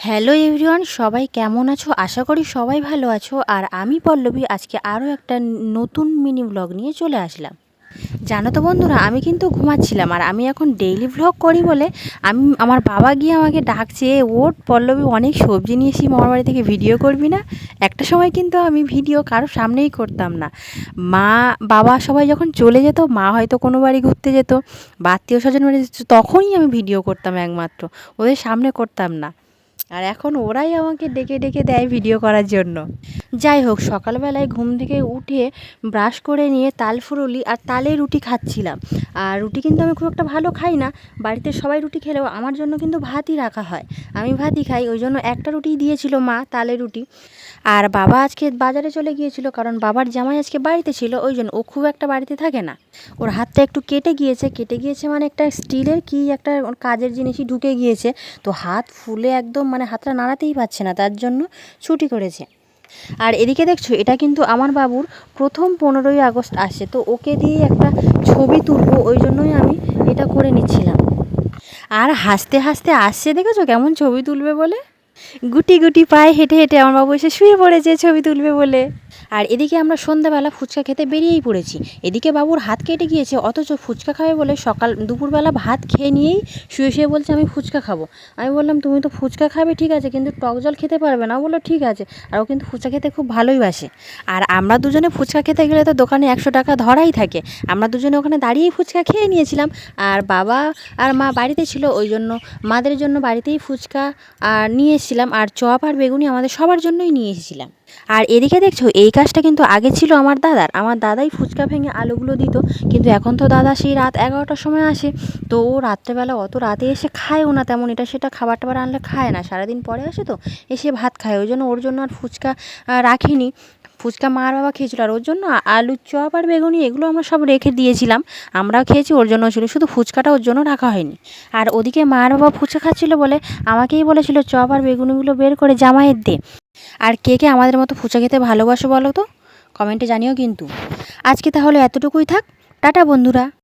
Hello everyone, সবাই কেমন আছো? আশা করি সবাই ভালো আছো। আর আমি পল্লবী আজকে আরও একটা নতুন মিনি ব্লগ নিয়ে চলে আসলাম। জানো তো বন্ধুরা, আমি কিন্তু ঘুমাচ্ছিলাম আর আমি এখন ডেইলি ব্লগ করি বলে আমার বাবা গিয়ে আমাকে ডাকছে, ওর পল্লবী অনেক সবজি নিয়ে এসি মামার বাড়ি থেকে, ভিডিও করবি না? একটা সময় কিন্তু আমি ভিডিও কারোর সামনেই করতাম না। মা বাবা সবাই যখন চলে যেত, মা হয়তো কোনো বাড়ি ঘুরতে যেত বা আত্মীয় স্বজন বাড়ি যেত, তখনই আমি ভিডিও করতাম একমাত্র, ওদের সামনে করতাম না। আর এখন ওরাই আমাকে ডেকে ডেকে দেয় ভিডিও করার জন্য। যাই হোক, সকালবেলায় ঘুম থেকে উঠে ব্রাশ করে নিয়ে তাল ফুরুলি আর তালে রুটি খাচ্ছিলাম। আর রুটি কিন্তু আমি খুব একটা ভালো খাই না, বাড়িতে সবাই রুটি খেলেও আমার জন্য কিন্তু ভাতই রাখা হয়, আমি ভাতই খাই। ওই জন্য একটা রুটি দিয়েছিল মা, তালে রুটি। আর বাবা আজকে বাজারে চলে গিয়েছিল, কারণ বাবার জামাই আজকে বাড়িতে ছিল, ওই জন্য ও খুব একটা বাড়িতে থাকে না। ওর হাতটা একটু কেটে গিয়েছে মানে একটা স্টিলের কি একটা কাজের জিনিসই ঢুকে গিয়েছে, তো হাত ফুলে একদম মানে হাতটা নাড়াতেই পারছে না, তার জন্য ছুটি করেছে। আর এদিকে দেখছো, এটা কিন্তু আমার বাবুর প্রথম 15ই আগস্ট আসে, তো ওকে দিয়ে একটা ছবি তুলবো, ওই জন্যই আমি এটা করে নিচ্ছিলাম। আর হাসতে হাসতে আসছে, দেখেছো কেমন ছবি তুলবে বলে? গুটি গুটি পায়ে হেঁটে হেঁটে আমার বাবু এসে শুয়ে পড়েছে ছবি তুলবে বলে। আর এদিকে আমরা সন্ধ্যাবেলা ফুচকা খেতে বেরিয়েই পড়েছি। এদিকে বাবুর হাত কেটে গিয়েছে, অথচ ফুচকা খাবে বলে দুপুরবেলা ভাত খেয়ে নিয়েই শুয়ে শুয়ে বলছে আমি ফুচকা খাবো। আমি বললাম তুমি তো ফুচকা খাবে ঠিক আছে, কিন্তু টক জল খেতে পারবে না। বললো ঠিক আছে। আর ও কিন্তু ফুচকা খেতে খুব ভালোই বাসে। আর আমরা দুজনে ফুচকা খেতে গেলে তো দোকানে 100 টাকা ধরাই থাকে। আমরা দুজনে ওখানে দাঁড়িয়েই ফুচকা খেয়ে নিয়েছিলাম। আর বাবা আর মা বাড়িতে ছিল, ওই জন্য মাদের জন্য বাড়িতেই ফুচকা আর নিয়ে এসেছিলাম। আর চপ আর বেগুনি আমাদের সবার জন্যই নিয়ে এসেছিলাম। আর এদিকে দেখছো, এই কাজটা কিন্তু আগে ছিল আমার দাদাই ফুচকা ভেঙে আলুগুলো দিত। কিন্তু এখন তো দাদা সেই রাত 11টার সময় আসে, তো ও রাত্রেবেলা অত রাতে এসে খায়ও না তেমন, এটা সেটা খাবার টাবার আনলে খায় না, সারাদিন পরে আসে তো এসে ভাত খায়, ওই জন্য ওর জন্য আর ফুচকা রাখিনি। ফুচকা মা আর বাবা খেয়েছিল, আর ওর জন্য আলুর চপ আর বেগুনি এগুলো আমরা সব রেখে দিয়েছিলাম, আমরাও খেয়েছি, ওর জন্য ছিল, শুধু ফুচকাটা ওর জন্য রাখা হয়নি। আর ওদিকে মা আর বাবা ফুচকা খাচ্ছিলো বলে আমাকেই বলেছিল চপ আর বেগুনিগুলো বের করে জামাইয়ের দে। আর কে কে আমাদের মতো ফুচকা খেতে ভালোবাসো বলো তো, কমেন্টে জানিও কিন্তু। আজকে তাহলে এতটুকুই থাক, টাটা বন্ধুরা।